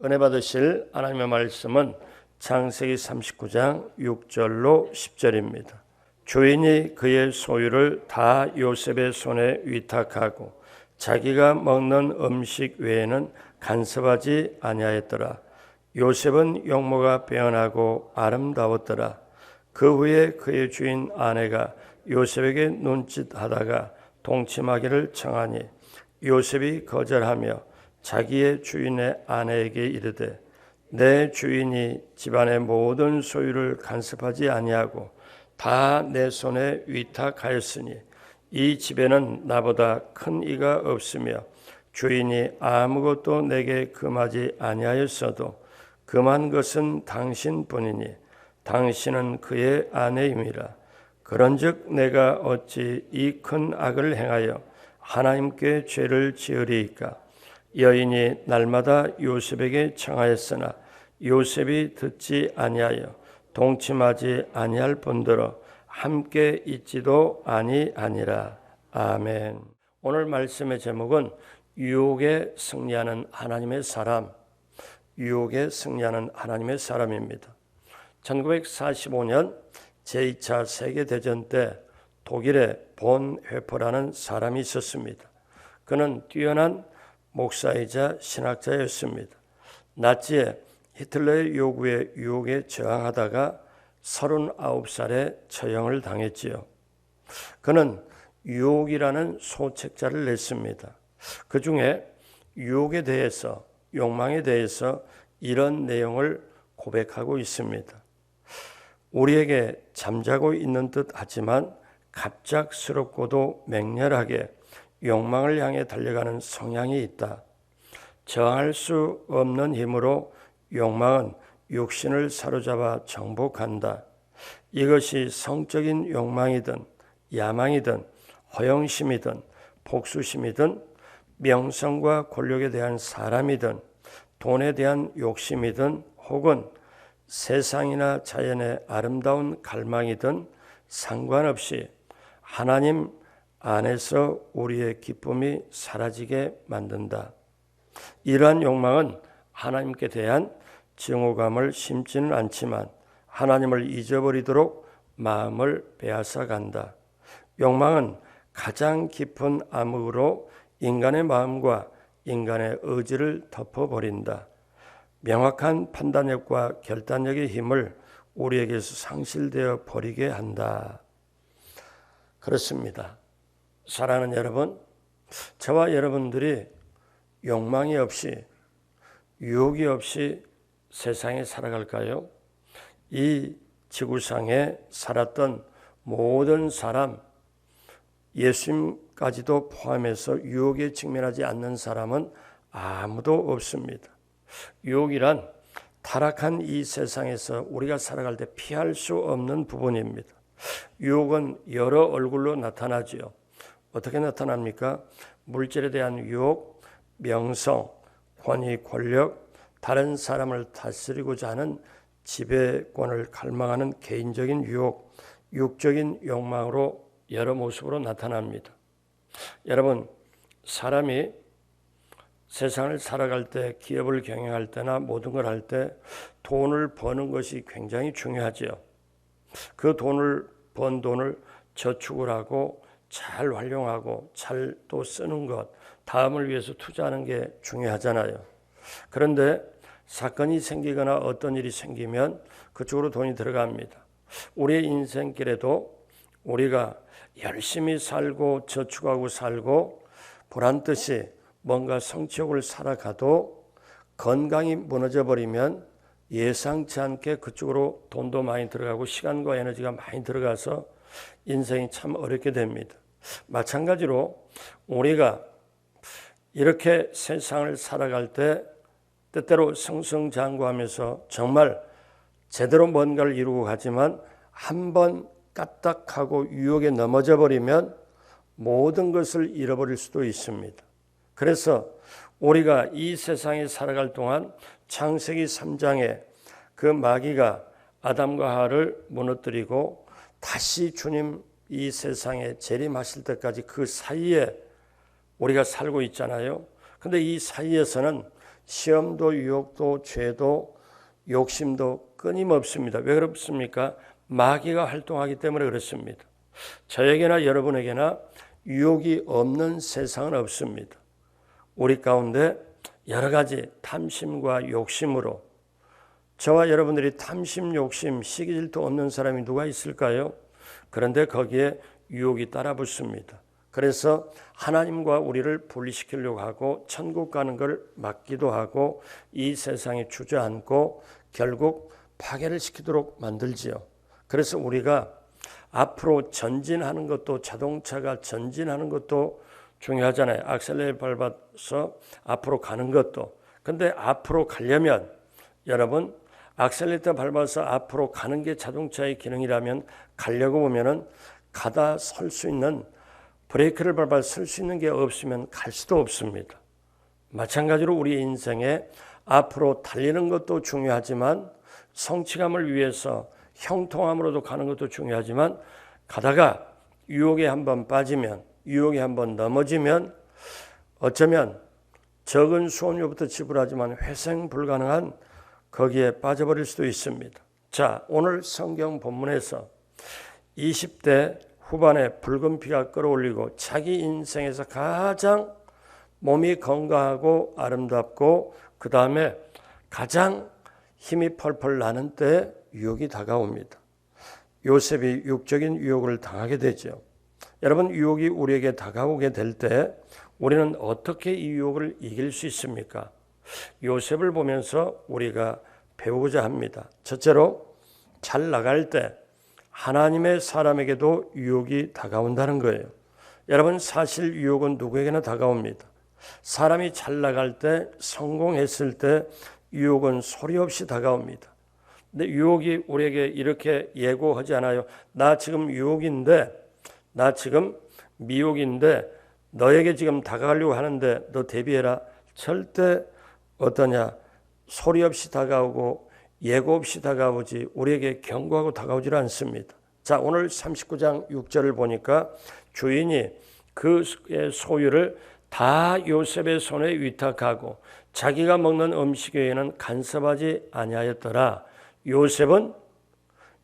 은혜 받으실 하나님의 말씀은 창세기 39장 6절로 10절입니다. 주인이 그의 소유를 다 요셉의 손에 위탁하고 자기가 먹는 음식 외에는 간섭하지 아니하였더라. 요셉은 용모가 빼어나고 아름다웠더라. 그 후에 그의 주인 아내가 요셉에게 눈짓하다가 동침하기를 청하니 요셉이 거절하며 자기의 주인의 아내에게 이르되 내 주인이 집안의 모든 소유를 간섭하지 아니하고 다 내 손에 위탁하였으니 이 집에는 나보다 큰 이가 없으며 주인이 아무것도 내게 금하지 아니하였어도 금한 것은 당신뿐이니 당신은 그의 아내임이라. 그런즉 내가 어찌 이 큰 악을 행하여 하나님께 죄를 지으리이까. 여인이 날마다 요셉에게 청하였으나 요셉이 듣지 아니하여 동침하지 아니할 뿐더러 함께 있지도 아니하니라. 아멘. 오늘 말씀의 제목은 유혹에 승리하는 하나님의 사람, 유혹에 승리하는 하나님의 사람입니다. 1945년 제2차 세계대전 때 독일의 본 회퍼라는 사람이 있었습니다. 그는 뛰어난 목사이자 신학자였습니다. 나치의 히틀러의 요구에 유혹에 저항하다가 39살에 처형을 당했지요. 그는 유혹이라는 소책자를 냈습니다. 그 중에 유혹에 대해서, 욕망에 대해서 이런 내용을 고백하고 있습니다. 우리에게 잠자고 있는 듯 하지만 갑작스럽고도 맹렬하게 욕망을 향해 달려가는 성향이 있다. 저항할 수 없는 힘으로 욕망은 육신을 사로잡아 정복한다. 이것이 성적인 욕망이든 야망이든 허영심이든 복수심이든 명성과 권력에 대한 사람이든 돈에 대한 욕심이든 혹은 세상이나 자연의 아름다운 갈망이든 상관없이 하나님 안에서 우리의 기쁨이 사라지게 만든다. 이러한 욕망은 하나님께 대한 증오감을 심지는 않지만 하나님을 잊어버리도록 마음을 빼앗아 간다. 욕망은 가장 깊은 암흑으로 인간의 마음과 인간의 의지를 덮어버린다. 명확한 판단력과 결단력의 힘을 우리에게서 상실되어 버리게 한다. 그렇습니다. 사랑하는 여러분, 저와 여러분들이 욕망이 없이 유혹이 없이 세상에 살아갈까요? 이 지구상에 살았던 모든 사람, 예수님까지도 포함해서 유혹에 직면하지 않는 사람은 아무도 없습니다. 유혹이란 타락한 이 세상에서 우리가 살아갈 때 피할 수 없는 부분입니다. 유혹은 여러 얼굴로 나타나지요. 어떻게 나타납니까? 물질에 대한 유혹, 명성, 권위, 권력, 다른 사람을 다스리고자 하는 지배권을 갈망하는 개인적인 유혹, 육적인 욕망으로 여러 모습으로 나타납니다. 여러분, 사람이 세상을 살아갈 때, 기업을 경영할 때나 모든 걸 할 때 돈을 버는 것이 굉장히 중요하지요. 그 번 돈을 저축을 하고 잘 활용하고 잘 또 쓰는 것, 다음을 위해서 투자하는 게 중요하잖아요. 그런데 사건이 생기거나 어떤 일이 생기면 그쪽으로 돈이 들어갑니다. 우리의 인생길에도 우리가 열심히 살고 저축하고 살고 보란듯이 뭔가 성취욕을 살아가도 건강이 무너져 버리면 예상치 않게 그쪽으로 돈도 많이 들어가고 시간과 에너지가 많이 들어가서 인생이 참 어렵게 됩니다. 마찬가지로 우리가 이렇게 세상을 살아갈 때 때때로 승승장구하면서 정말 제대로 뭔가를 이루고 가지만 한번 까딱하고 유혹에 넘어져 버리면 모든 것을 잃어버릴 수도 있습니다. 그래서 우리가 이 세상에 살아갈 동안 창세기 3장에 그 마귀가 아담과 하와를 무너뜨리고 다시 주님 이 세상에 재림하실 때까지 그 사이에 우리가 살고 있잖아요. 근데 이 사이에서는 시험도 유혹도 죄도 욕심도 끊임없습니다. 왜 그렇습니까? 마귀가 활동하기 때문에 그렇습니다. 저에게나 여러분에게나 유혹이 없는 세상은 없습니다. 우리 가운데 여러 가지 탐심과 욕심으로 저와 여러분들이 탐심, 욕심, 시기 질투 없는 사람이 누가 있을까요? 그런데 거기에 유혹이 따라붙습니다. 그래서 하나님과 우리를 분리시키려고 하고 천국 가는 걸 막기도 하고 이 세상에 주저앉고 결국 파괴를 시키도록 만들지요. 그래서 우리가 앞으로 전진하는 것도 자동차가 전진하는 것도 중요하잖아요. 악셀레를 밟아서 앞으로 가는 것도. 근데 앞으로 가려면 여러분 악셀레이터 밟아서 앞으로 가는 게 자동차의 기능이라면 가려고 보면은 가다 설 수 있는 브레이크를 밟아 설 수 있는 게 없으면 갈 수도 없습니다. 마찬가지로 우리 인생에 앞으로 달리는 것도 중요하지만 성취감을 위해서 형통함으로도 가는 것도 중요하지만 가다가 유혹에 한번 빠지면 유혹에 한번 넘어지면 어쩌면 적은 수업료부터 지불하지만 회생 불가능한 거기에 빠져버릴 수도 있습니다. 자, 오늘 성경 본문에서 20대 후반에 붉은 피가 끓어올리고 자기 인생에서 가장 몸이 건강하고 아름답고 그 다음에 가장 힘이 펄펄 나는 때에 유혹이 다가옵니다. 요셉이 육적인 유혹을 당하게 되죠. 여러분 유혹이 우리에게 다가오게 될 때 우리는 어떻게 이 유혹을 이길 수 있습니까? 요셉을 보면서 우리가 배우고자 합니다. 첫째로 잘 나갈 때 하나님의 사람에게도 유혹이 다가온다는 거예요. 여러분 사실 유혹은 누구에게나 다가옵니다. 사람이 잘 나갈 때 성공했을 때 유혹은 소리 없이 다가옵니다. 근데 유혹이 우리에게 이렇게 예고하지 않아요. 나 지금 유혹인데 나 지금 미혹인데 너에게 지금 다가가려고 하는데 너 대비해라. 절대 어떠냐 소리 없이 다가오고 예고 없이 다가오지 우리에게 경고하고 다가오질 않습니다. 자 오늘 39장 6절을 보니까 주인이 그의 소유를 다 요셉의 손에 위탁하고 자기가 먹는 음식 외에는 간섭하지 아니하였더라. 요셉은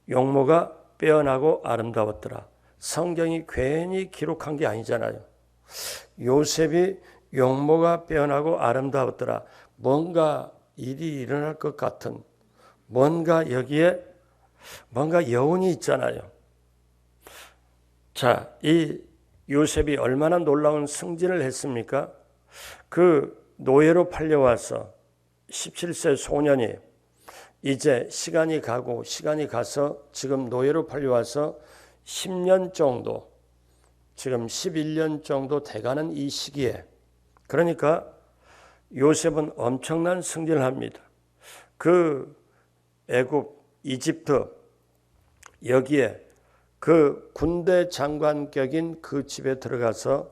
용모가 빼어나고 아름다웠더라. 성경이 괜히 기록한 게 아니잖아요. 요셉이 용모가 빼어나고 아름다웠더라. 뭔가 일이 일어날 것 같은 뭔가 여기에 뭔가 여운이 있잖아요. 자, 이 요셉이 얼마나 놀라운 승진을 했습니까? 그 노예로 팔려와서 17세 소년이 이제 시간이 가서 지금 노예로 팔려와서 10년 정도 지금 11년 정도 돼가는 이 시기에 그러니까 요셉은 엄청난 승진을 합니다. 그 애굽, 이집트 여기에 그 군대 장관격인 그 집에 들어가서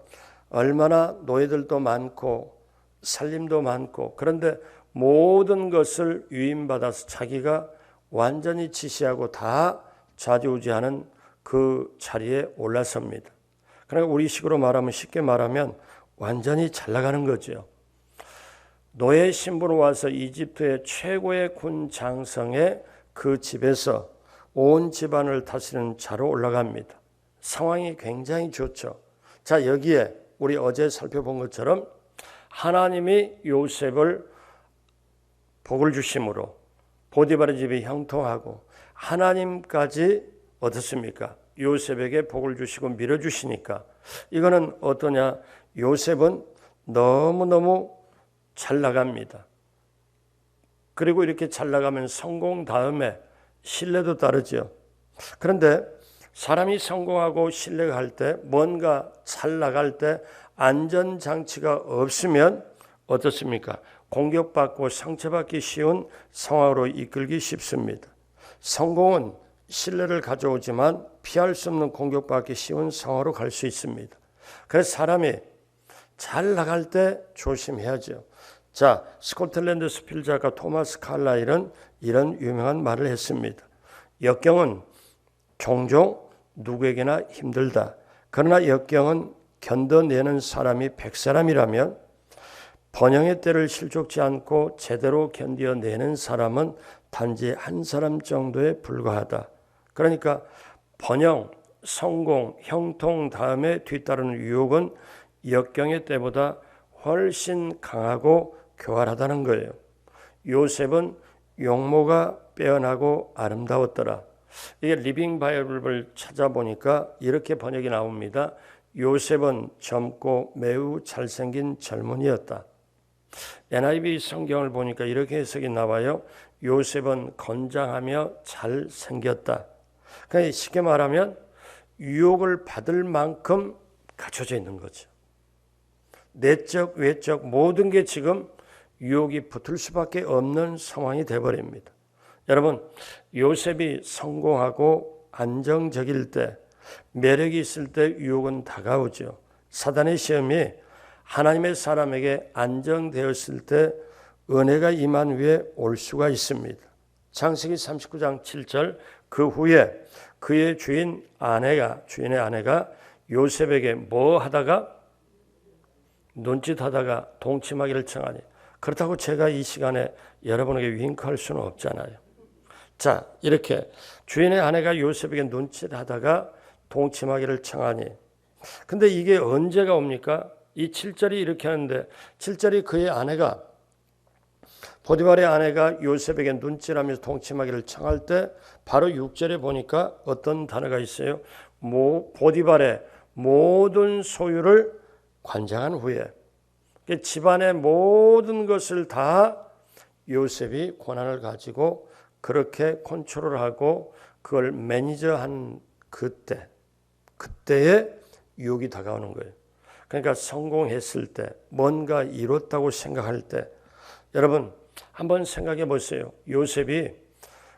얼마나 노예들도 많고 살림도 많고 그런데 모든 것을 위임받아서 자기가 완전히 지시하고 다 좌지우지하는 그 자리에 올라섭니다. 그러니까 우리식으로 말하면 쉽게 말하면 완전히 잘 나가는 거죠. 노예 신분으로 와서 이집트의 최고의 군 장성의 그 집에서 온 집안을 다스리는 자로 올라갑니다. 상황이 굉장히 좋죠. 자 여기에 우리 어제 살펴본 것처럼 하나님이 요셉을 복을 주심으로 보디발의 집이 형통하고 하나님까지 어떻습니까? 요셉에게 복을 주시고 밀어주시니까 이거는 어떠냐? 요셉은 너무너무 잘 나갑니다. 그리고 이렇게 잘 나가면 성공 다음에 신뢰도 따르죠. 그런데 사람이 성공하고 신뢰가 할 때 뭔가 잘 나갈 때 안전장치가 없으면 어떻습니까? 공격받고 상처받기 쉬운 상황으로 이끌기 쉽습니다. 성공은 신뢰를 가져오지만 피할 수 없는 공격받기 쉬운 상황으로 갈 수 있습니다. 그래서 사람이 잘 나갈 때 조심해야죠. 자, 스코틀랜드 수필작가 토마스 칼라일은 이런 유명한 말을 했습니다. 역경은 종종 누구에게나 힘들다. 그러나 역경은 견뎌내는 사람이 100사람이라면 번영의 때를 실족지 않고 제대로 견뎌내는 사람은 단지 한 사람 정도에 불과하다. 그러니까 번영, 성공, 형통 다음에 뒤따르는 유혹은 역경의 때보다 훨씬 강하고 교활하다는 거예요. 요셉은 용모가 빼어나고 아름다웠더라. 이게 리빙 바이블을 찾아보니까 이렇게 번역이 나옵니다. 요셉은 젊고 매우 잘생긴 젊은이였다. NIV 성경을 보니까 이렇게 해석이 나와요. 요셉은 건장하며 잘생겼다. 그러니까 쉽게 말하면 유혹을 받을 만큼 갖춰져 있는 거죠. 내적, 외적 모든 게 지금 유혹이 붙을 수밖에 없는 상황이 되어버립니다. 여러분, 요셉이 성공하고 안정적일 때, 매력이 있을 때 유혹은 다가오죠. 사단의 시험이 하나님의 사람에게 안정되었을 때 은혜가 임한 후에 올 수가 있습니다. 창세기 39장 7절 그 후에 그의 주인의 아내가 요셉에게 뭐 하다가 눈짓하다가 동침하기를 청하니. 그렇다고 제가 이 시간에 여러분에게 윙크할 수는 없잖아요. 자, 이렇게 주인의 아내가 요셉에게 눈짓하다가 동침하기를 청하니. 근데 이게 언제가 옵니까? 이 7절이 이렇게 하는데 7절이 그의 아내가 보디발의 아내가 요셉에게 눈질하면서 동침하기를 청할 때 바로 6절에 보니까 어떤 단어가 있어요. 보디발의 모든 소유를 관장한 후에 집안의 모든 것을 다 요셉이 권한을 가지고 그렇게 컨트롤하고 그걸 매니저한 그때에 유혹이 다가오는 거예요. 그러니까 성공했을 때, 뭔가 이뤘다고 생각할 때, 여러분 한번 생각해 보세요. 요셉이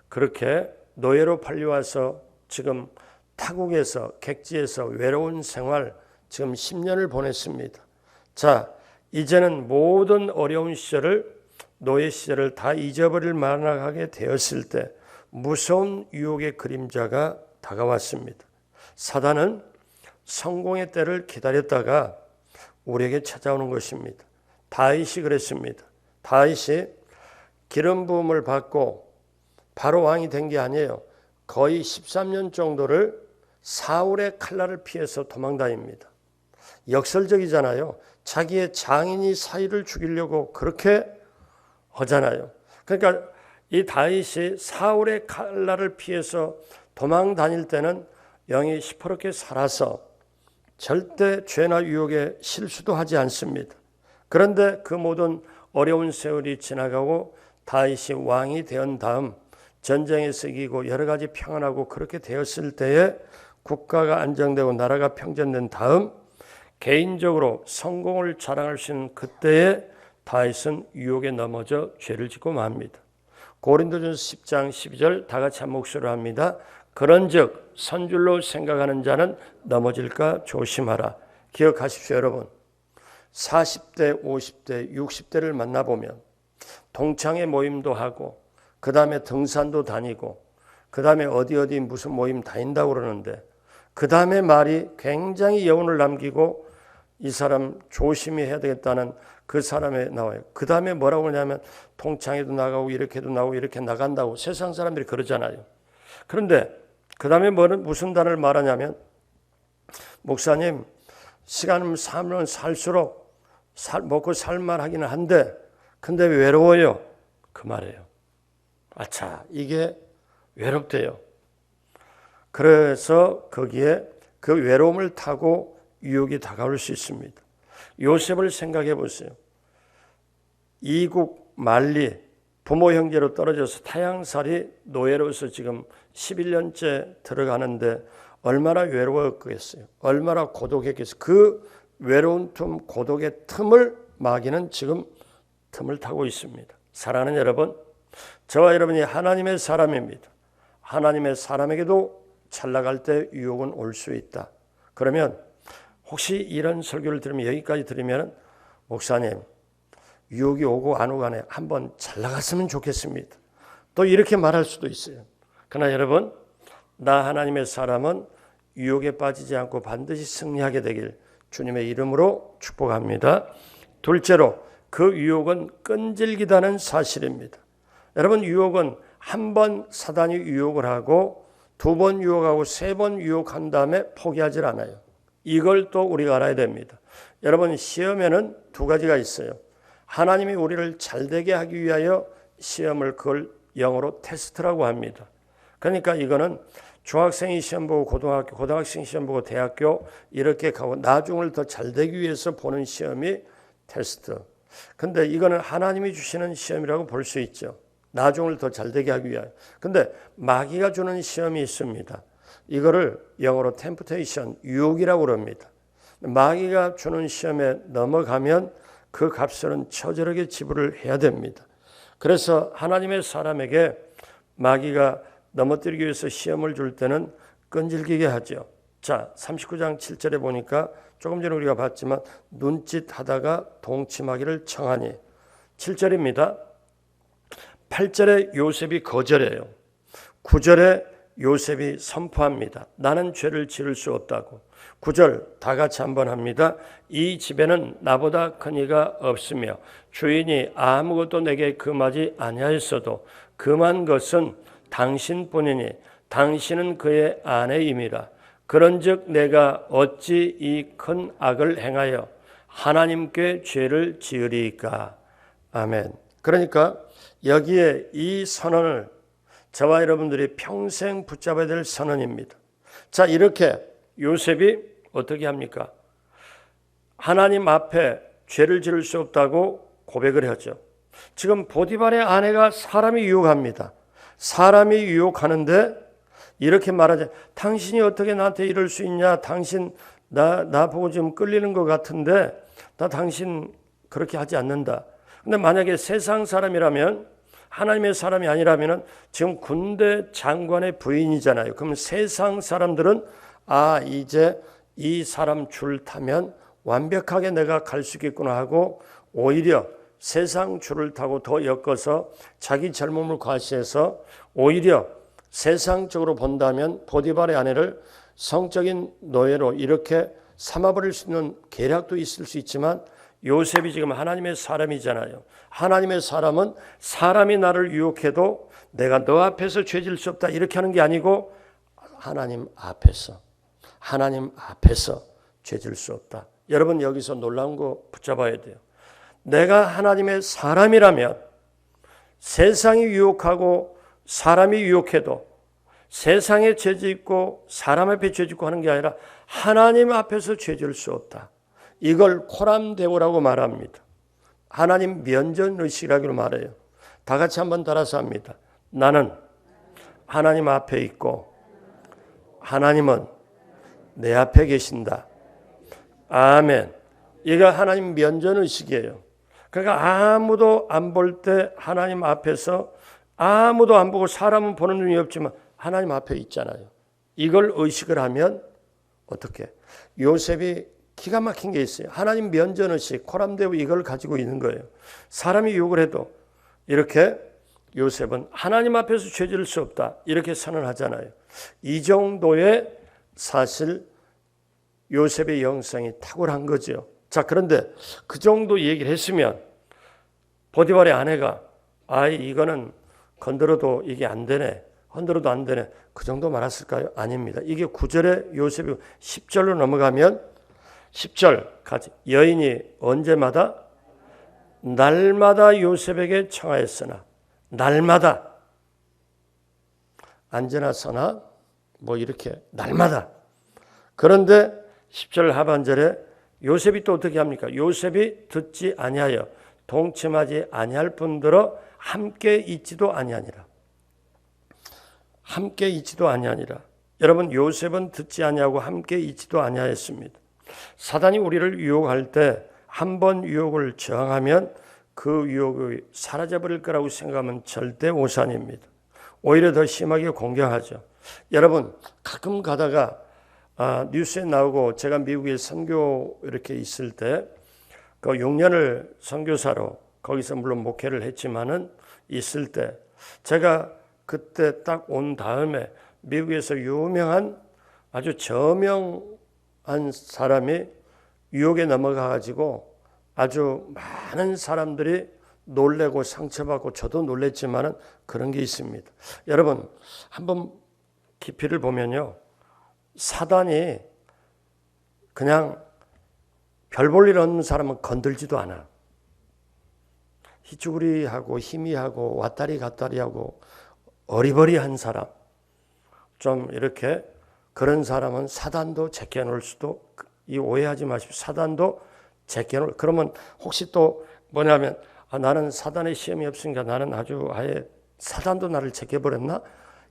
그렇게 노예로 팔려와서 지금 타국에서 객지에서 외로운 생활 지금 10년을 보냈습니다. 자, 이제는 모든 어려운 시절을 노예 시절을 다 잊어버릴 만하게 되었을 때 무서운 유혹의 그림자가 다가왔습니다. 사단은 성공의 때를 기다렸다가 우리에게 찾아오는 것입니다. 다윗이 그랬습니다. 다윗이 기름 부음을 받고 바로 왕이 된 게 아니에요. 거의 13년 정도를 사울의 칼날을 피해서 도망다닙니다. 역설적이잖아요. 자기의 장인이 사위를 죽이려고 그렇게 하잖아요. 그러니까 이 다윗이 사울의 칼날을 피해서 도망 다닐 때는 영이 시퍼렇게 살아서 절대 죄나 유혹에 실수도 하지 않습니다. 그런데 그 모든 어려운 세월이 지나가고 다윗이 왕이 된 다음 전쟁에서 이기고 여러 가지 평안하고 그렇게 되었을 때에 국가가 안정되고 나라가 평전된 다음 개인적으로 성공을 자랑할 수 있는 그때에 다윗은 유혹에 넘어져 죄를 짓고 맙니다. 고린도전서 10장 12절 다 같이 한 목소리로 합니다. 그런즉 선줄로 생각하는 자는 넘어질까 조심하라. 기억하십시오, 여러분. 40대, 50대, 60대를 만나보면 동창회 모임도 하고 그 다음에 등산도 다니고 그 다음에 어디 무슨 모임 다닌다고 그러는데 그 다음에 말이 굉장히 여운을 남기고 이 사람 조심히 해야 되겠다는 그 사람에 나와요. 그 다음에 뭐라고 그러냐면 동창회도 나가고 이렇게도 나오고 이렇게 나간다고 세상 사람들이 그러잖아요. 그런데 그 다음에 무슨 단어를 말하냐면 목사님 시간을 살면 살수록 먹고 살만 하기는 한데 근데 외로워요. 그 말이에요. 아차, 이게 외롭대요. 그래서 거기에 그 외로움을 타고 유혹이 다가올 수 있습니다. 요셉을 생각해 보세요. 이국 만리 부모 형제로 떨어져서 타향살이 노예로서 지금 11년째 들어가는데 얼마나 외로웠겠어요. 얼마나 고독했겠어요. 그 외로운 틈, 고독의 틈을 마귀는 지금 틈을 타고 있습니다. 사랑하는 여러분, 저와 여러분이 하나님의 사람입니다. 하나님의 사람에게도 잘 나갈 때 유혹은 올 수 있다. 그러면 혹시 이런 설교를 들으면 여기까지 들으면 목사님 유혹이 오고 안 오고 간에 한번 잘 나갔으면 좋겠습니다. 또 이렇게 말할 수도 있어요. 그러나 여러분, 나 하나님의 사람은 유혹에 빠지지 않고 반드시 승리하게 되길 주님의 이름으로 축복합니다. 둘째로 그 유혹은 끈질기다는 사실입니다. 여러분, 유혹은 한 번 사단이 유혹을 하고 두 번 유혹하고 세 번 유혹한 다음에 포기하지 않아요. 이걸 또 우리가 알아야 됩니다. 여러분, 시험에는 두 가지가 있어요. 하나님이 우리를 잘되게 하기 위하여 시험을 그걸 영어로 테스트라고 합니다. 그러니까 이거는 중학생이 시험 보고 고등학교, 고등학생이 시험 보고 대학교 이렇게 가고 나중을 더 잘되기 위해서 보는 시험이 테스트. 근데 이거는 하나님이 주시는 시험이라고 볼 수 있죠. 나중을 더 잘되게 하기 위하여. 근데 마귀가 주는 시험이 있습니다. 이거를 영어로 템프테이션, 유혹이라고 그럽니다. 마귀가 주는 시험에 넘어가면 그 값은 처절하게 지불을 해야 됩니다. 그래서 하나님의 사람에게 마귀가 넘어뜨리기 위해서 시험을 줄 때는 끈질기게 하죠. 자, 39장 7절에 보니까 조금 전에 우리가 봤지만 눈짓하다가 동침하기를 청하니 7절입니다. 8절에 요셉이 거절해요. 9절에 요셉이 선포합니다. 나는 죄를 지을 수 없다고. 9절 다 같이 한번 합니다. 이 집에는 나보다 큰 이가 없으며 주인이 아무것도 내게 금하지 아니하였어도 금한 것은 당신뿐이니 당신은 그의 아내임이라. 그런즉 내가 어찌 이 큰 악을 행하여 하나님께 죄를 지으리이까. 아멘. 그러니까 여기에 이 선언을 저와 여러분들이 평생 붙잡아야 될 선언입니다. 자, 이렇게 요셉이 어떻게 합니까? 하나님 앞에 죄를 지을 수 없다고 고백을 하죠. 지금 보디발의 아내가 사람이 유혹합니다. 사람이 유혹하는데 이렇게 말하죠. 당신이 어떻게 나한테 이럴 수 있냐? 당신 나 보고 지금 끌리는 것 같은데 나 당신 그렇게 하지 않는다. 근데 만약에 세상 사람이라면, 하나님의 사람이 아니라면 지금 군대 장관의 부인이잖아요. 그럼 세상 사람들은 이제 이 사람 줄 타면 완벽하게 내가 갈 수 있겠구나 하고 오히려 세상 줄을 타고 더 엮어서 자기 젊음을 과시해서 오히려 세상적으로 본다면 보디발의 아내를 성적인 노예로 이렇게 삼아버릴 수 있는 계략도 있을 수 있지만 요셉이 지금 하나님의 사람이잖아요. 하나님의 사람은 사람이 나를 유혹해도 내가 너 앞에서 죄질 수 없다 이렇게 하는 게 아니고 하나님 앞에서 죄질 수 없다. 여러분, 여기서 놀라운 거 붙잡아야 돼요. 내가 하나님의 사람이라면 세상이 유혹하고 사람이 유혹해도 세상에 죄짓고 사람 앞에 죄짓고 하는 게 아니라 하나님 앞에서 죄질 수 없다. 이걸 코람데오라고 말합니다. 하나님 면전의식이라고 말해요. 다 같이 한번 따라서 합니다. 나는 하나님 앞에 있고 하나님은 내 앞에 계신다. 아멘. 이거 하나님 면전의식이에요. 그러니까 아무도 안 볼 때 하나님 앞에서 아무도 안 보고 사람은 보는 눈이 없지만 하나님 앞에 있잖아요. 이걸 의식을 하면 어떻게? 요셉이 기가 막힌 게 있어요. 하나님 면전의식, 코람데오 이걸 가지고 있는 거예요. 사람이 유혹을 해도 이렇게 요셉은 하나님 앞에서 죄질 수 없다. 이렇게 선언하잖아요. 이 정도의 사실 요셉의 영성이 탁월한 거죠. 자, 그런데 그 정도 얘기를 했으면 보디발의 아내가 이거는 건드려도 이게 안 되네. 흔들어도 안 되네. 그 정도 말았을까요? 아닙니다. 이게 9절에 요셉이 10절로 넘어가면 10절까지 여인이 언제마다 날마다 요셉에게 청하였으나 날마다 안제나 서나 뭐 이렇게 날마다. 그런데 10절 하반절에 요셉이 또 어떻게 합니까? 요셉이 듣지 아니하여 동침하지 아니할 뿐더러 함께 있지도 아니하니라. 함께 있지도 아니하니라. 여러분, 요셉은 듣지 아니하고 함께 있지도 아니하였습니다. 사단이 우리를 유혹할 때 한 번 유혹을 저항하면 그 유혹이 사라져버릴 거라고 생각하면 절대 오산입니다. 오히려 더 심하게 공격하죠. 여러분, 가끔 가다가 뉴스에 나오고 제가 미국에 선교 이렇게 있을 때 그 6년을 선교사로 거기서 물론 목회를 했지만은 있을 때 제가 그때 딱 온 다음에 미국에서 유명한 아주 저명한 사람이 유혹에 넘어가 가지고 아주 많은 사람들이 놀래고 상처받고 저도 놀랬지만은 그런 게 있습니다. 여러분 한번 깊이를 보면요, 사단이 그냥 별 볼 일 없는 사람은 건들지도 않아. 희쭈구리하고 희미하고 왔다리 갔다리하고 어리버리한 사람, 좀 이렇게 그런 사람은 사단도 제껴놓을 수도, 이 오해하지 마십시오. 사단도 제껴놓을. 그러면 혹시 또 뭐냐면 나는 사단의 시험이 없으니까 나는 아주 아예 사단도 나를 제껴버렸나?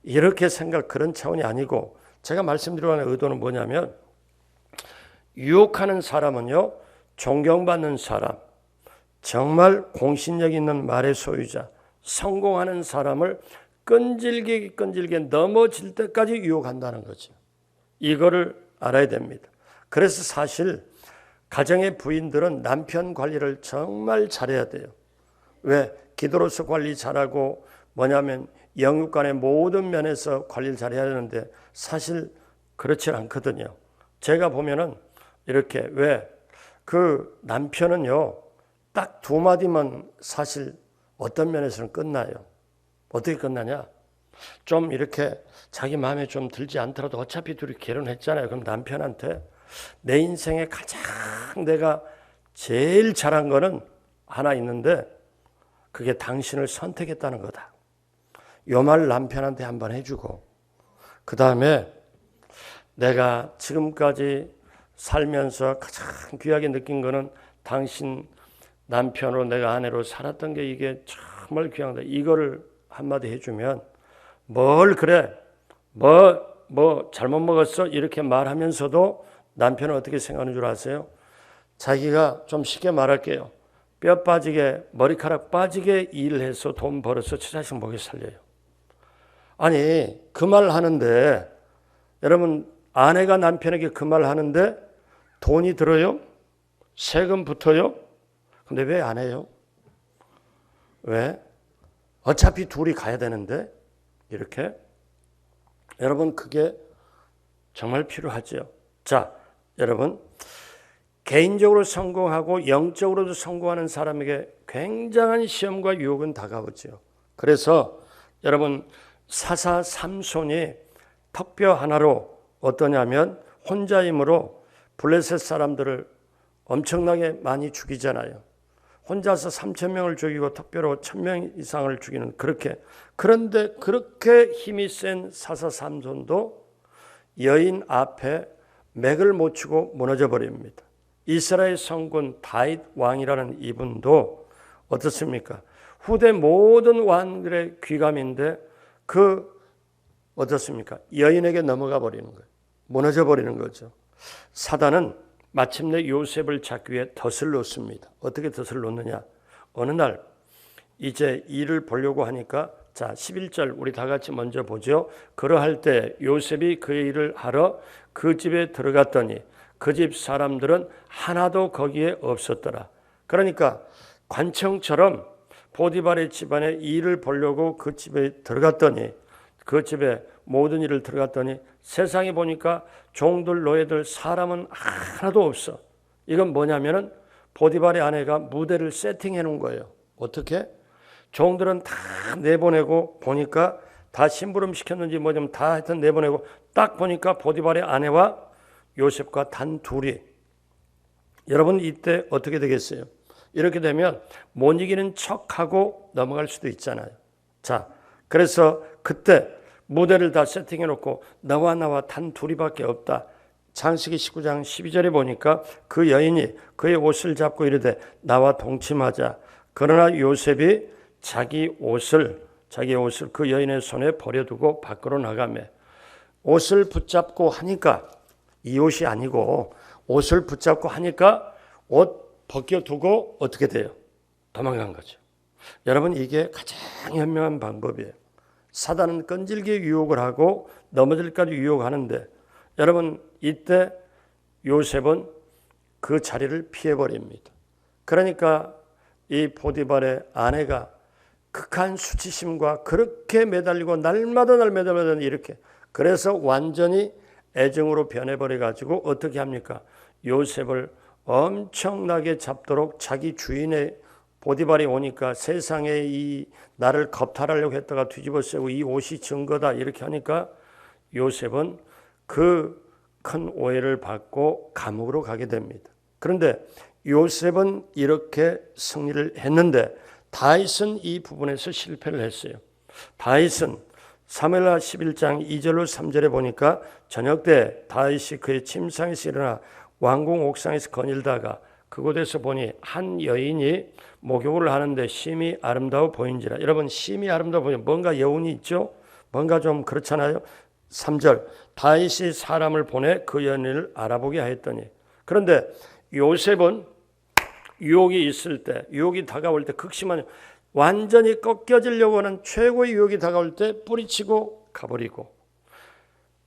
이렇게 생각, 그런 차원이 아니고, 제가 말씀드리려는 의도는 뭐냐면 유혹하는 사람은요, 존경받는 사람, 정말 공신력 있는 말의 소유자, 성공하는 사람을 끈질기게 넘어질 때까지 유혹한다는 거죠. 이거를 알아야 됩니다. 그래서 사실 가정의 부인들은 남편 관리를 정말 잘해야 돼요. 왜? 기도로서 관리 잘하고 뭐냐면 영육간의 모든 면에서 관리를 잘해야 되는데 사실 그렇지 않거든요. 제가 보면은 이렇게, 왜? 그 남편은요, 딱 두 마디만 사실 어떤 면에서는 끝나요. 어떻게 끝나냐? 좀 이렇게 자기 마음에 좀 들지 않더라도 어차피 둘이 결혼했잖아요. 그럼 남편한테 내 인생에 가장 내가 제일 잘한 거는 하나 있는데 그게 당신을 선택했다는 거다. 요 말 남편한테 한번 해주고, 그 다음에 내가 지금까지 살면서 가장 귀하게 느낀 거는 당신 남편으로 내가 아내로 살았던 게 이게 정말 귀하다. 이거를 한마디 해주면 뭘 그래 뭐 잘못 먹었어 이렇게 말하면서도 남편은 어떻게 생각하는 줄 아세요? 자기가, 좀 쉽게 말할게요, 뼈 빠지게 머리카락 빠지게 일해서 돈 벌어서 저 자식 먹여 살려요. 아니 그 말 하는데, 여러분 아내가 남편에게 그 말 하는데 돈이 들어요? 세금 붙어요? 근데 왜 안 해요? 왜? 어차피 둘이 가야 되는데. 이렇게. 여러분 그게 정말 필요하죠. 자, 여러분 개인적으로 성공하고 영적으로도 성공하는 사람에게 굉장한 시험과 유혹은 다가오죠. 그래서 여러분 사사 삼손이 턱뼈 하나로 어떠냐면 혼자임으로 블레셋 사람들을 엄청나게 많이 죽이잖아요. 혼자서 3,000명을 죽이고 턱뼈로 1,000명 이상을 죽이는, 그렇게. 그런데 그렇게 힘이 센 사사 삼손도 여인 앞에 맥을 못 추고 무너져 버립니다. 이스라엘 성군 다윗 왕이라는 이분도 어떻습니까? 후대 모든 왕들의 귀감인데 어떻습니까? 여인에게 넘어가 버리는 거예요. 무너져 버리는 거죠. 사단은 마침내 요셉을 잡기 위해 덫을 놓습니다. 어떻게 덫을 놓느냐? 어느 날 이제 일을 보려고 하니까, 자 11절 우리 다 같이 먼저 보죠. 그러할 때 요셉이 그 일을 하러 그 집에 들어갔더니 그 집 사람들은 하나도 거기에 없었더라. 그러니까 관청처럼 보디발의 집안에 일을 보려고 그 집에 들어갔더니, 그 집에 모든 일을 들어갔더니 세상에 보니까 종들, 노예들, 사람은 하나도 없어. 이건 뭐냐면은 보디발의 아내가 무대를 세팅해 놓은 거예요. 어떻게? 종들은 다 내보내고 보니까 다 심부름 시켰는지 뭐냐면 다 하여튼 내보내고 딱 보니까 보디발의 아내와 요셉과 단 둘이. 여러분 이때 어떻게 되겠어요? 이렇게 되면 못 이기는 척하고 넘어갈 수도 있잖아요. 자, 그래서 그때 무대를 다 세팅해 놓고 너와 나와 단 둘이밖에 없다. 창세기 19장 12절에 보니까 그 여인이 그의 옷을 잡고 이르되 나와 동침하자. 그러나 요셉이 자기 옷을 그 여인의 손에 버려두고 밖으로 나가매. 옷을 붙잡고 하니까, 이 옷이 아니고 옷을 붙잡고 하니까 옷 벗겨두고 어떻게 돼요? 도망간 거죠. 여러분 이게 가장 현명한 방법이에요. 사단은 끈질기게 유혹을 하고 넘어질까지 유혹하는데, 여러분 이때 요셉은 그 자리를 피해버립니다. 그러니까 이 보디발의 아내가 극한 수치심과 그렇게 매달리고 날마다 이렇게, 그래서 완전히 애정으로 변해버려 가지고 어떻게 합니까? 요셉을 엄청나게 잡도록 자기 주인의 보디발이 오니까 세상에 이 나를 겁탈하려고 했다가 뒤집어 쓰고 이 옷이 증거다 이렇게 하니까 요셉은 그 큰 오해를 받고 감옥으로 가게 됩니다. 그런데 요셉은 이렇게 승리를 했는데 다윗은 이 부분에서 실패를 했어요. 다윗은 사무엘하 11장 2절로 3절에 보니까 저녁 때 다윗이 그의 침상에서 일어나 왕궁 옥상에서 거닐다가 그곳에서 보니 한 여인이 목욕을 하는데 심히 아름다워 보인지라. 여러분, 심히 아름다워 보이면 뭔가 여운이 있죠? 뭔가 좀 그렇잖아요. 3절 다윗이 사람을 보내 그 여인을 알아보게 하였더니. 그런데 요셉은 유혹이 있을 때, 유혹이 다가올 때 극심한 완전히 꺾여지려고 하는 최고의 유혹이 다가올 때 뿌리치고 가버리고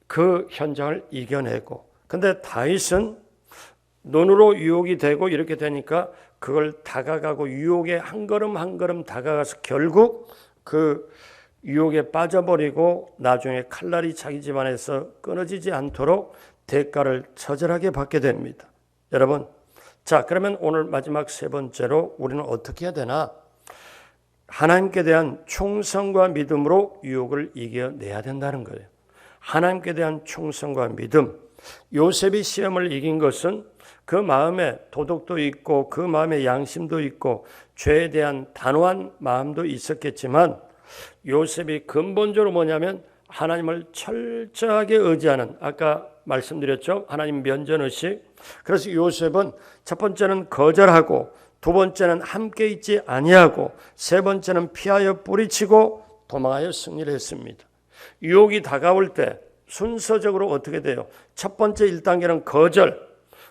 그 현장을 이겨내고. 근데 다윗은 눈으로 유혹이 되고 이렇게 되니까 그걸 다가가고 유혹에 한 걸음 한 걸음 다가가서 결국 그 유혹에 빠져버리고 나중에 칼날이 자기 집안에서 끊어지지 않도록 대가를 처절하게 받게 됩니다. 여러분, 자, 그러면 오늘 마지막 세 번째로 우리는 어떻게 해야 되나? 하나님께 대한 충성과 믿음으로 유혹을 이겨내야 된다는 거예요. 하나님께 대한 충성과 믿음. 요셉이 시험을 이긴 것은 그 마음에 도덕도 있고 그 마음에 양심도 있고 죄에 대한 단호한 마음도 있었겠지만 요셉이 근본적으로 뭐냐면 하나님을 철저하게 의지하는, 아까 말씀드렸죠? 하나님 면전의식. 그래서 요셉은 첫 번째는 거절하고 두 번째는 함께 있지 아니하고 세 번째는 피하여 뿌리치고 도망하여 승리를 했습니다. 유혹이 다가올 때 순서적으로 어떻게 돼요? 첫 번째 1단계는 거절,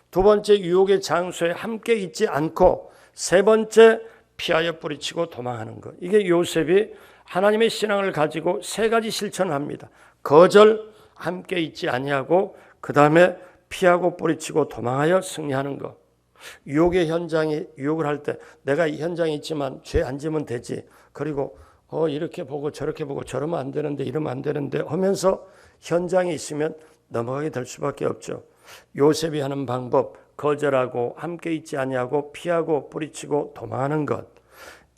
두 번째 유혹의 장소에 함께 있지 않고 세 번째 피하여 뿌리치고 도망하는 것. 이게 요셉이 하나님의 신앙을 가지고 세 가지 실천을 합니다. 거절, 함께 있지 아니하고 그 다음에 피하고 뿌리치고 도망하여 승리하는 것. 유혹의 현장이 유혹을 할 때 내가 이 현장에 있지만 죄 안 지면 되지. 그리고 이렇게 보고 저렇게 보고 저러면 안 되는데 이러면 안 되는데 하면서 현장에 있으면 넘어가게 될 수밖에 없죠. 요셉이 하는 방법, 거절하고 함께 있지 아니하고 피하고 뿌리치고 도망하는 것.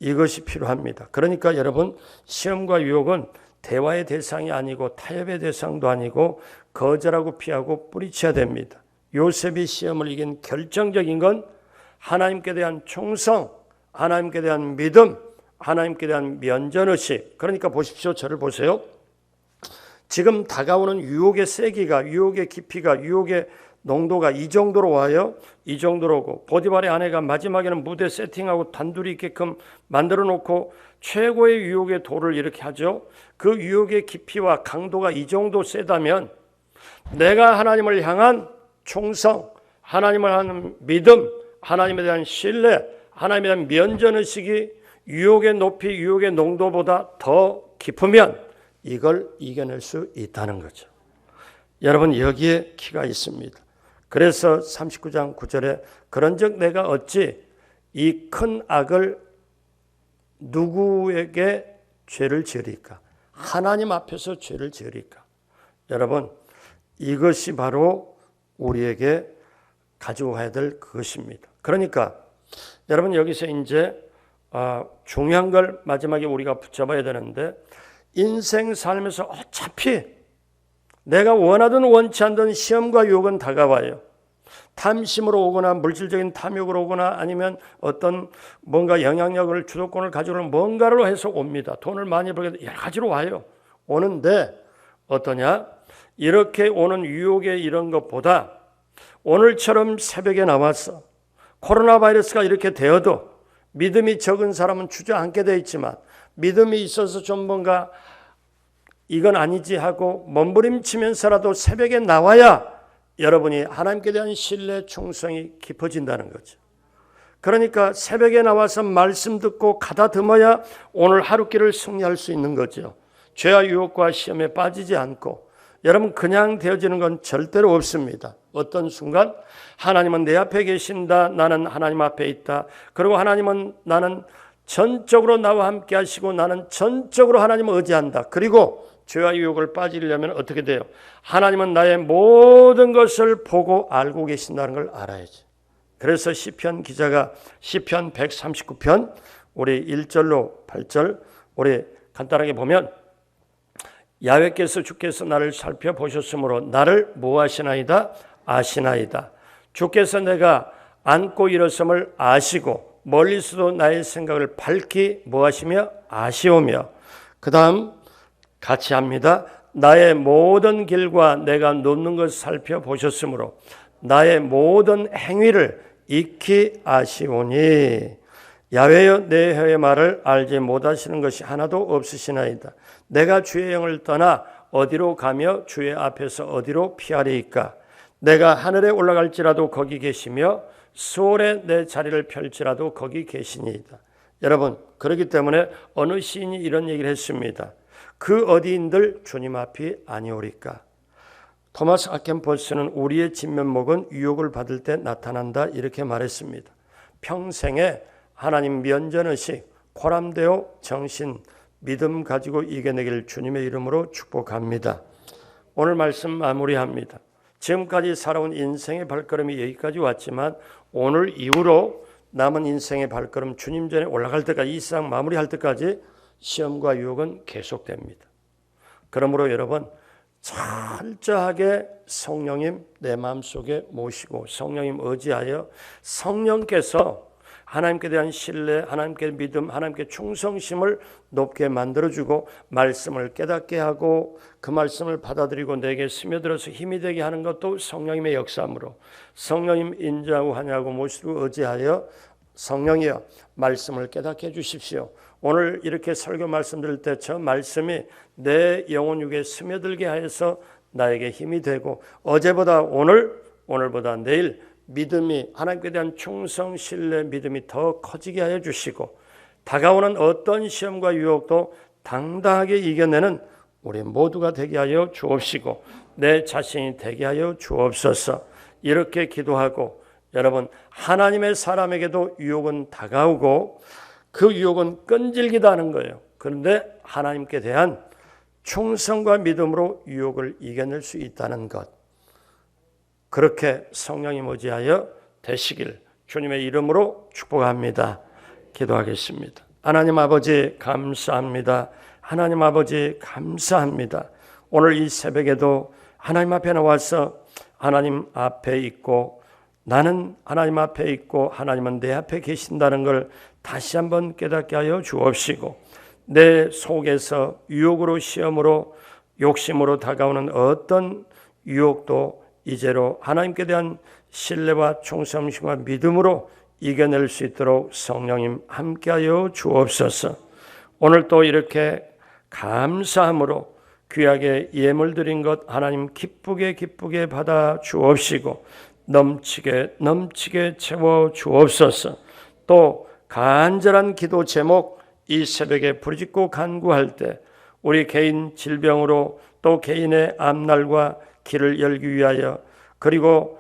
이것이 필요합니다. 그러니까 여러분, 시험과 유혹은 대화의 대상이 아니고 타협의 대상도 아니고 거절하고 피하고 뿌리쳐야 됩니다. 요셉이 시험을 이긴 결정적인 건 하나님께 대한 충성, 하나님께 대한 믿음, 하나님께 대한 면전의식. 그러니까 보십시오. 저를 보세요. 지금 다가오는 유혹의 세기가, 유혹의 깊이가, 유혹의 농도가 이 정도로 와요. 이 정도로 오고 보디발의 아내가 마지막에는 무대 세팅하고 단둘이 있게끔 만들어 놓고 최고의 유혹의 도를 이렇게 하죠. 그 유혹의 깊이와 강도가 이 정도 세다면 내가 하나님을 향한 충성, 하나님을 향한 믿음, 하나님에 대한 신뢰, 하나님에 대한 면전의식이 유혹의 높이, 유혹의 농도보다 더 깊으면 이걸 이겨낼 수 있다는 거죠. 여러분, 여기에 키가 있습니다. 그래서 39장 9절에 그런즉 내가 어찌 이 큰 악을 누구에게 죄를 지으리까? 하나님 앞에서 죄를 지으리까? 여러분, 이것이 바로 우리에게 가지고 가야 될 그것입니다. 그러니까 여러분, 여기서 이제 중요한 걸 마지막에 우리가 붙잡아야 되는데, 인생 삶에서 어차피 내가 원하든 원치 않든 시험과 유혹은 다가와요. 탐심으로 오거나 물질적인 탐욕으로 오거나 아니면 어떤 뭔가 영향력을, 주도권을 가지고는 뭔가로 해서 옵니다. 돈을 많이 벌게 여러 가지로 와요. 오는데 어떠냐? 이렇게 오는 유혹의 이런 것보다 오늘처럼 새벽에 나와서 코로나 바이러스가 이렇게 되어도 믿음이 적은 사람은 주저앉게 되어 있지만 믿음이 있어서 좀 뭔가 이건 아니지 하고 몸부림치면서라도 새벽에 나와야 여러분이 하나님께 대한 신뢰, 충성이 깊어진다는 거죠. 그러니까 새벽에 나와서 말씀 듣고 가다듬어야 오늘 하루길을 승리할 수 있는 거죠. 죄와 유혹과 시험에 빠지지 않고. 여러분, 그냥 되어지는 건 절대로 없습니다. 어떤 순간 하나님은 내 앞에 계신다. 나는 하나님 앞에 있다. 그리고 하나님은 나는 전적으로 나와 함께 하시고 나는 전적으로 하나님을 의지한다. 그리고 죄와 유혹을 빠지려면 어떻게 돼요? 하나님은 나의 모든 것을 보고 알고 계신다는 걸 알아야지. 그래서 시편 기자가 시편 139편 우리 1절로 8절 우리 간단하게 보면 야훼께서 주께서 나를 살펴보셨으므로 나를 무엇하시나이다? 아시나이다. 주께서 내가 앉고 일어섬을 아시고 멀리서도 나의 생각을 밝히 무엇하시며 아시오며 그 다음 같이 합니다. 나의 모든 길과 내가 놓는 것을 살펴보셨으므로 나의 모든 행위를 익히 아시오니 야훼여 내 혀의 말을 알지 못하시는 것이 하나도 없으시나이다. 내가 주의 영을 떠나 어디로 가며 주의 앞에서 어디로 피하리이까. 내가 하늘에 올라갈지라도 거기 계시며 수월에 내 자리를 펼지라도 거기 계시니이다. 여러분 그렇기 때문에 어느 시인이 이런 얘기를 했습니다. 그 어디인들 주님 앞이 아니오리까. 토마스 아켄포스는 우리의 진면목은 유혹을 받을 때 나타난다 이렇게 말했습니다. 평생에 하나님 면전의식 코람되어 정신 믿음 가지고 이겨내길 주님의 이름으로 축복합니다. 오늘 말씀 마무리합니다. 지금까지 살아온 인생의 발걸음이 여기까지 왔지만 오늘 이후로 남은 인생의 발걸음 주님 전에 올라갈 때까지 이 세상 마무리할 때까지 시험과 유혹은 계속됩니다. 그러므로 여러분 철저하게 성령님 내 마음속에 모시고 성령님 의지하여 성령께서 하나님께 대한 신뢰, 하나님께 믿음, 하나님께 충성심을 높게 만들어주고 말씀을 깨닫게 하고 그 말씀을 받아들이고 내게 스며들어서 힘이 되게 하는 것도 성령님의 역사함으로 성령님 인자하고 환영하고 모시고 의지하여 성령이여 말씀을 깨닫게 해주십시오. 오늘 이렇게 설교 말씀 드릴 때 저 말씀이 내 영혼 육에 스며들게 하여서 나에게 힘이 되고 어제보다 오늘보다 내일 믿음이 하나님께 대한 충성, 신뢰, 믿음이 더 커지게 하여 주시고 다가오는 어떤 시험과 유혹도 당당하게 이겨내는 우리 모두가 되게 하여 주옵시고 내 자신이 되게 하여 주옵소서. 이렇게 기도하고 여러분 하나님의 사람에게도 유혹은 다가오고 그 유혹은 끈질기다 하는 거예요. 그런데 하나님께 대한 충성과 믿음으로 유혹을 이겨낼 수 있다는 것, 그렇게 성령님 의지하여 되시길 주님의 이름으로 축복합니다. 기도하겠습니다. 하나님 아버지 감사합니다. 하나님 아버지 감사합니다. 오늘 이 새벽에도 하나님 앞에 나와서 하나님 앞에 있고 나는 하나님 앞에 있고 하나님은 내 앞에 계신다는 걸 다시 한번 깨닫게 하여 주옵시고 내 속에서 유혹으로 시험으로 욕심으로 다가오는 어떤 유혹도 이제로 하나님께 대한 신뢰와 충성심과 믿음으로 이겨낼 수 있도록 성령님 함께하여 주옵소서. 오늘 또 이렇게 감사함으로 귀하게 예물 드린 것 하나님 기쁘게 받아 주옵시고 넘치게 채워 주옵소서. 또 간절한 기도 제목 이 새벽에 부르짖고 간구할 때 우리 개인 질병으로 또 개인의 앞날과 길을 열기 위하여 그리고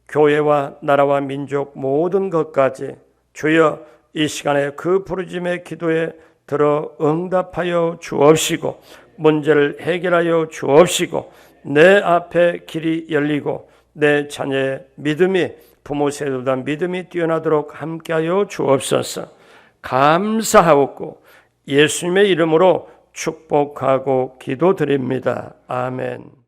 교회와 나라와 민족 모든 것까지 주여 이 시간에 그 부르짖음의 기도에 들어 응답하여 주옵시고 문제를 해결하여 주옵시고 내 앞에 길이 열리고 내 자녀의 믿음이 부모 세대보다 믿음이 뛰어나도록 함께하여 주옵소서. 감사하옵고 예수님의 이름으로 축복하고 기도드립니다. 아멘.